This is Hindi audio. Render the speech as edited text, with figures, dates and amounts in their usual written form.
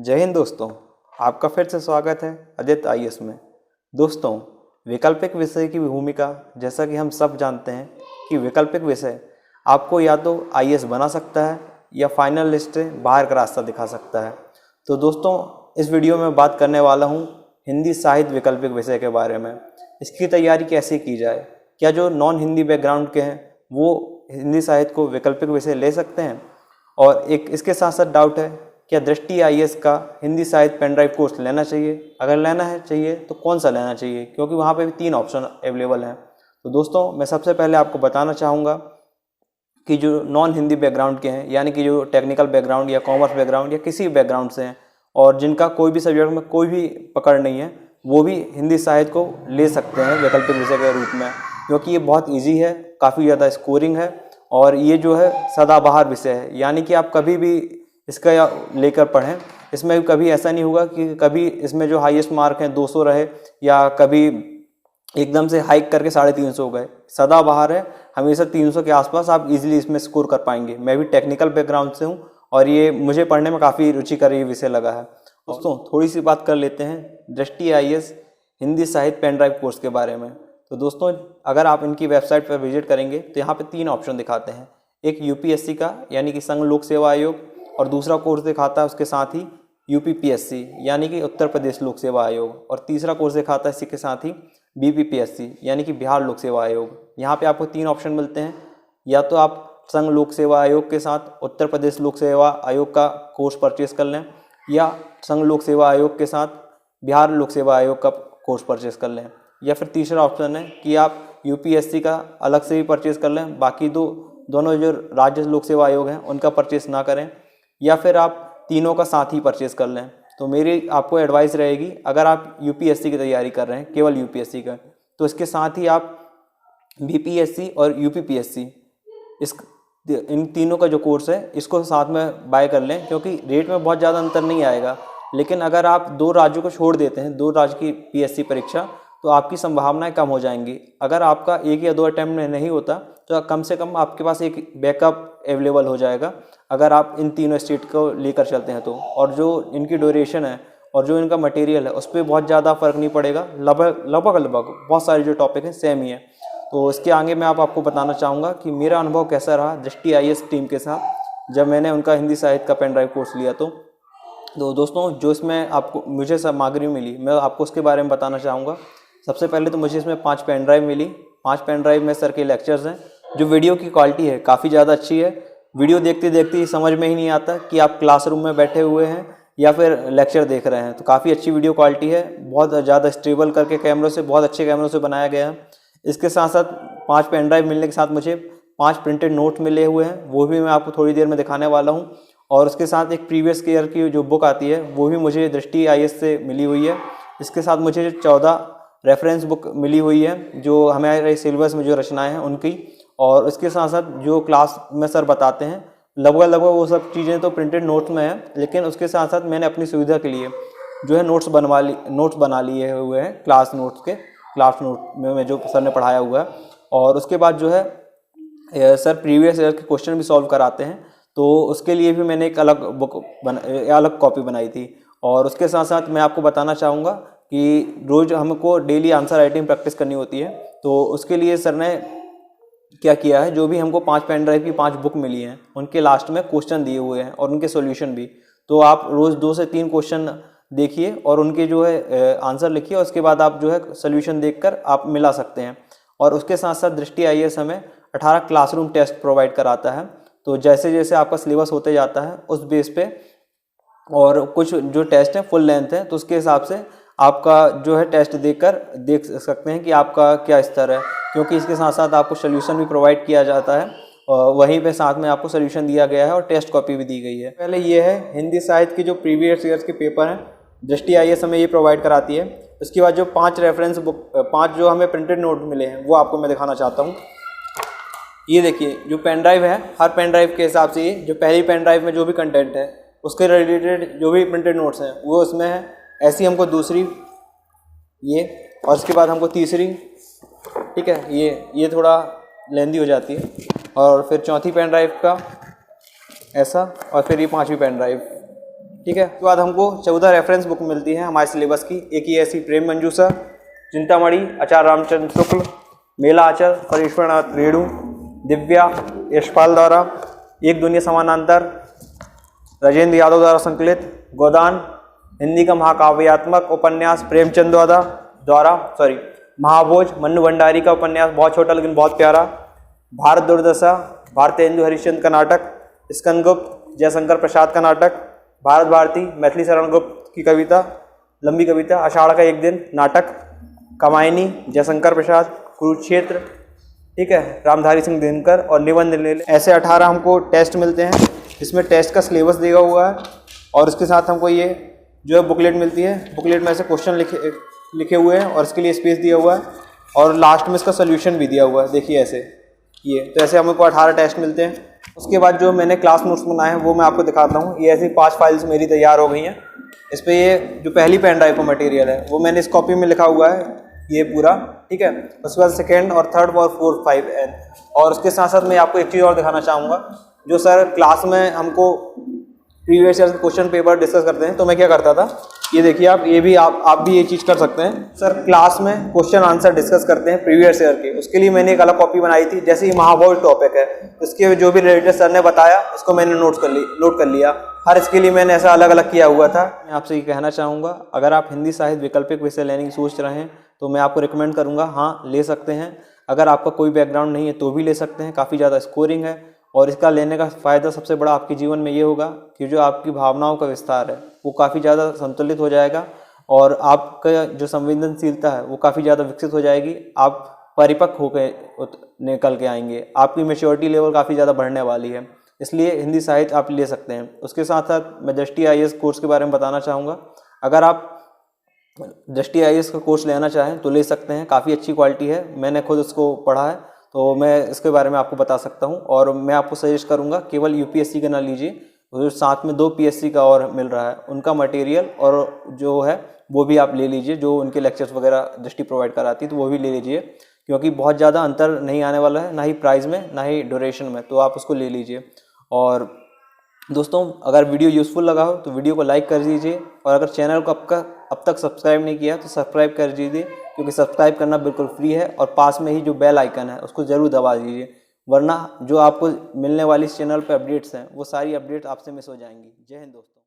जय हिंद दोस्तों, आपका फिर से स्वागत है आदित्य आईएएस में। दोस्तों, वैकल्पिक विषय की भूमिका, जैसा कि हम सब जानते हैं कि वैकल्पिक विषय आपको या तो आईएएस बना सकता है या फाइनल लिस्ट से बाहर का रास्ता दिखा सकता है। तो दोस्तों, इस वीडियो में बात करने वाला हूँ हिंदी साहित्य वैकल्पिक विषय के बारे में। इसकी तैयारी कैसे की जाए, क्या जो नॉन हिंदी बैकग्राउंड के हैं वो हिंदी साहित्य को वैकल्पिक विषय ले सकते हैं। और एक इसके साथ साथ डाउट है, क्या दृष्टि आईएएस का हिंदी साहित्य पेन ड्राइव कोर्स लेना चाहिए, अगर लेना है चाहिए तो कौन सा लेना चाहिए, क्योंकि वहाँ पे भी 3 ऑप्शन अवेलेबल हैं। तो दोस्तों, मैं सबसे पहले आपको बताना चाहूँगा कि जो नॉन हिंदी बैकग्राउंड के हैं, यानी कि जो टेक्निकल बैकग्राउंड या कॉमर्स बैकग्राउंड या किसी भी बैकग्राउंड से हैं और जिनका कोई भी सब्जेक्ट में कोई भी पकड़ नहीं है, वो भी हिंदी साहित्य को ले सकते हैं वैकल्पिक विषय के रूप में, क्योंकि ये बहुत ईजी है, काफ़ी ज़्यादा स्कोरिंग है और ये जो है सदाबहार विषय है। यानी कि आप कभी भी इसका लेकर पढ़ें, इसमें कभी ऐसा नहीं होगा कि कभी इसमें जो हाईएस्ट मार्क हैं 200 रहे या कभी एकदम से हाइक करके 350 हो गए। सदाबहार है, हमेशा 300 के आसपास आप इजीली इसमें स्कोर कर पाएंगे। मैं भी टेक्निकल बैकग्राउंड से हूँ और ये मुझे पढ़ने में काफ़ी रुचिकर ये विषय लगा है। दोस्तों, थोड़ी सी बात कर लेते हैं दृष्टि आईएएस हिंदी साहित्य पेन ड्राइव कोर्स के बारे में। तो दोस्तों, अगर आप इनकी वेबसाइट पर विजिट करेंगे तो यहाँ पे 3 ऑप्शन दिखाते हैं। एक यूपीएससी का, यानी कि संघ लोक सेवा आयोग, और दूसरा कोर्स दिखाता है उसके साथ ही यूपीपीएससी, यानी कि उत्तर प्रदेश लोक सेवा आयोग, और तीसरा कोर्स दिखाता है इसी के साथ ही बीपीपीएससी, यानी कि बिहार लोक सेवा आयोग। यहाँ पे आपको 3 ऑप्शन मिलते हैं, या तो आप संघ लोक सेवा आयोग के साथ उत्तर प्रदेश लोक सेवा आयोग का कोर्स परचेस कर लें, या संघ लोक सेवा आयोग के साथ बिहार लोक सेवा आयोग का कोर्स परचेस कर लें, या फिर तीसरा ऑप्शन है कि आप यूपीएससी का अलग से भी परचेस कर लें, बाकी दोनों जो राज्य लोक सेवा आयोग हैं उनका परचेस ना करें, या फिर आप तीनों का साथ ही परचेस कर लें। तो मेरी आपको एडवाइस रहेगी, अगर आप यूपीएससी की तैयारी कर रहे हैं, केवल यूपीएससी का, तो इसके साथ ही आप बीपीएससी और यूपीपीएससी इन तीनों का जो कोर्स है इसको साथ में बाय कर लें, क्योंकि रेट में बहुत ज़्यादा अंतर नहीं आएगा। लेकिन अगर आप 2 राज्यों को छोड़ देते हैं, 2 राज्य की पीएससी परीक्षा, तो आपकी संभावनाएं कम हो जाएंगी। अगर आपका 1 या 2 अटैम्प्ट में नहीं होता तो कम से कम आपके पास एक बैकअप अवेलेबल हो जाएगा, अगर आप इन तीनों स्टेट को लेकर चलते हैं तो। और जो इनकी ड्यूरेशन है और जो इनका मटेरियल है उस पर बहुत ज़्यादा फर्क नहीं पड़ेगा, लगभग बहुत सारे जो टॉपिक हैं सेम ही है। तो इसके आगे मैं आपको बताना चाहूँगा कि मेरा अनुभव कैसा रहा दृष्टि आईएएस टीम के साथ जब मैंने उनका हिंदी साहित्य का पेन ड्राइव कोर्स लिया। तो दोस्तों, जो इसमें मुझे सामग्री मिली, मैं आपको उसके बारे में बताना चाहूँगा। सबसे पहले तो मुझे इसमें 5 पेन ड्राइव मिली। 5 पेन ड्राइव में सर के लेक्चर्स हैं। जो वीडियो की क्वालिटी है काफ़ी ज़्यादा अच्छी है। वीडियो देखते देखते समझ में ही नहीं आता कि आप क्लासरूम में बैठे हुए हैं या फिर लेक्चर देख रहे हैं। तो काफ़ी अच्छी वीडियो क्वालिटी है, बहुत ज़्यादा स्टेबल करके कैमरों से, बहुत अच्छे कैमरों से बनाया गया है। इसके साथ साथ 5 पेन ड्राइव मिलने के साथ मुझे 5 प्रिंटेड नोट मिले हुए हैं, वो भी मैं आपको थोड़ी देर में दिखाने वाला हूँ। और उसके साथ एक प्रीवियस ईयर की जो बुक आती है वो भी मुझे दृष्टि आईएएस से मिली हुई है। इसके साथ मुझे 14 रेफरेंस बुक मिली हुई है जो हमारे सिलेबस में जो रचनाएं हैं उनकी। और उसके साथ साथ जो क्लास में सर बताते हैं लगभग वो सब चीज़ें तो प्रिंटेड नोट्स में है, लेकिन उसके साथ साथ मैंने अपनी सुविधा के लिए जो है नोट्स बना लिए हुए हैं, क्लास नोट में जो सर ने पढ़ाया हुआ है। और उसके बाद जो है सर प्रीवियस ईयर के क्वेश्चन भी सॉल्व कराते हैं, तो उसके लिए भी मैंने एक अलग कॉपी बनाई थी। और उसके साथ साथ मैं आपको बताना चाहूँगा कि रोज़ हमको डेली आंसर राइटिंग प्रैक्टिस करनी होती है। तो उसके लिए सर ने क्या किया है, जो भी हमको 5 पेन ड्राइव की 5 बुक मिली हैं उनके लास्ट में क्वेश्चन दिए हुए हैं और उनके सॉल्यूशन भी। तो आप रोज़ 2 से 3 क्वेश्चन देखिए और उनके जो है आंसर लिखिए, और उसके बाद आप जो है सॉल्यूशन देखकर आप मिला सकते हैं। और उसके साथ साथ दृष्टि आईएएस हमें 18 क्लासरूम टेस्ट प्रोवाइड कराता है। तो जैसे जैसे आपका सिलेबस होते जाता है उस बेस पे, और कुछ जो टेस्ट हैं फुल लेंथ है, तो उसके हिसाब से आपका जो है टेस्ट देख सकते हैं कि आपका क्या स्तर है, क्योंकि इसके साथ साथ आपको सोल्यूशन भी प्रोवाइड किया जाता है और वहीं पे साथ में आपको सोल्यूशन दिया गया है और टेस्ट कॉपी भी दी गई है। पहले ये है हिंदी साहित्य की जो प्रीवियस ईयर्स के पेपर हैं, दृष्टि आईएएस हमें ये प्रोवाइड कराती है। उसके बाद जो 5 रेफरेंस बुक, 5 जो हमें प्रिंटेड नोट मिले हैं वो आपको मैं दिखाना चाहता हूँ। ये देखिए, जो पेन ड्राइव है, हर पेन ड्राइव के हिसाब से ये जो पहली पेन ड्राइव में जो भी कंटेंट है उसके रिलेटेड जो भी प्रिंटेड नोट्स हैं वो उसमें है। ऐसी हमको दूसरी ये, और उसके बाद हमको तीसरी, ठीक है, ये थोड़ा लेंदी हो जाती है, और फिर चौथी पेन ड्राइव का ऐसा, और फिर ये 5वीं पेन ड्राइव। ठीक है। उसके बाद हमको 14 रेफरेंस बुक मिलती है हमारे सिलेबस की। एक ही ऐसी प्रेम मंजूषा, चिंतामणि, आचार्य रामचंद्र शुक्ल, मेला आचार्य, परेश्वरनाथ रेणु, दिव्या, यशपाल द्वारा, एक दुनिया समानांतर, राजेंद्र यादव द्वारा संकलित, गोदान, हिंदी का महाकाव्यात्मक उपन्यास प्रेमचंद द्वारा महाभोज, मन्नू भंडारी का उपन्यास, बहुत छोटा लेकिन बहुत प्यारा, भारत दुर्दशा, भारतेंदु हरिश्चंद्र का नाटक, स्कंदगुप्त, जयशंकर प्रसाद का नाटक, भारत भारती, मैथिली शरण गुप्त की कविता, लंबी कविता, आषाढ़ का एक दिन नाटक, कामायनी, जयशंकर प्रसाद, कुरुक्षेत्र, ठीक है, रामधारी सिंह दिनकर और निबंध ले ले। ऐसे 18 हमको टेस्ट मिलते हैं। इसमें टेस्ट का सिलेबस दिया हुआ है और इसके साथ हमको ये जो है बुकलेट मिलती है। बुकलेट में ऐसे क्वेश्चन लिखे हुए हैं और इसके लिए स्पेस दिया हुआ है और लास्ट में इसका सोल्यूशन भी दिया हुआ है। देखिए ऐसे ये, तो ऐसे हमको 18 टेस्ट मिलते हैं। उसके बाद जो मैंने क्लास नोट्स बनाए हैं वो मैं आपको दिखाता हूँ। ये ऐसी 5 फाइल्स मेरी तैयार हो गई हैं। इस पर ये जो पहली पेन ड्राइव का मटेरियल है वो मैंने इस कॉपी में लिखा हुआ है ये पूरा, ठीक है। उसके बाद सेकेंड और थर्ड और 4, 5 एन। और उसके साथ साथ मैं आपको एक चीज़ और दिखाना चाहूँगा। जो सर क्लास में हमको previous year question paper discuss करते हैं तो मैं क्या करता था, ये देखिए आप, ये भी आप भी ये चीज़ कर सकते हैं। सर क्लास में क्वेश्चन आंसर डिस्कस करते हैं प्रीवियस ईयर के, उसके लिए मैंने एक अलग कॉपी बनाई थी। जैसे ही महाभोज टॉपिक है, उसके जो भी रिलेटेड सर ने बताया उसको मैंने नोट कर लिया। हर इसके लिए मैंने ऐसा अलग अलग किया हुआ था। मैं आपसे ये कहना चाहूँगा, अगर आप हिंदी साहित्य वैकल्पिक विषय लेने की सोच रहे हैं तो मैं आपको रिकमेंड करूँगा, हाँ ले सकते हैं। अगर आपका कोई बैकग्राउंड नहीं है तो भी ले सकते हैं, काफ़ी ज़्यादा स्कोरिंग है। और इसका लेने का फ़ायदा सबसे बड़ा आपके जीवन में ये होगा कि जो आपकी भावनाओं का विस्तार है वो काफ़ी ज़्यादा संतुलित हो जाएगा और आपका जो संवेदनशीलता है वो काफ़ी ज़्यादा विकसित हो जाएगी। आप परिपक्व होकर निकल के आएंगे, आपकी मैच्योरिटी लेवल काफ़ी ज़्यादा बढ़ने वाली है। इसलिए हिंदी साहित्य आप ले सकते हैं। उसके साथ साथ मैं दृष्टि IAS कोर्स के बारे में बताना चाहूँगा। अगर आप दृष्टि IAS का कोर्स लेना चाहें तो ले सकते हैं, काफ़ी अच्छी क्वालिटी है। मैंने खुद उसको पढ़ा है तो मैं इसके बारे में आपको बता सकता हूं। और मैं आपको सजेस्ट करूंगा केवल UPSC का ना लीजिए, जो साथ में 2 PSC का और मिल रहा है उनका मटेरियल और जो है वो भी आप ले लीजिए। जो उनके लेक्चर्स वगैरह दृष्टि प्रोवाइड कराती है तो वो भी ले लीजिए, क्योंकि बहुत ज़्यादा अंतर नहीं आने वाला है, ना ही प्राइस में ना ही ड्यूरेशन में, तो आप उसको ले लीजिए। और दोस्तों अगर वीडियो यूज़फुल लगा हो तो वीडियो को लाइक कर दीजिए और अगर चैनल को अब तक सब्सक्राइब नहीं किया तो सब्सक्राइब कर दीजिए, क्योंकि सब्सक्राइब करना बिल्कुल फ्री है। और पास में ही जो बेल आइकन है उसको ज़रूर दबा दीजिए, वरना जो आपको मिलने वाली इस चैनल पर अपडेट्स हैं वो सारी अपडेट्स आपसे मिस हो जाएंगी। जय हिंद दोस्तों।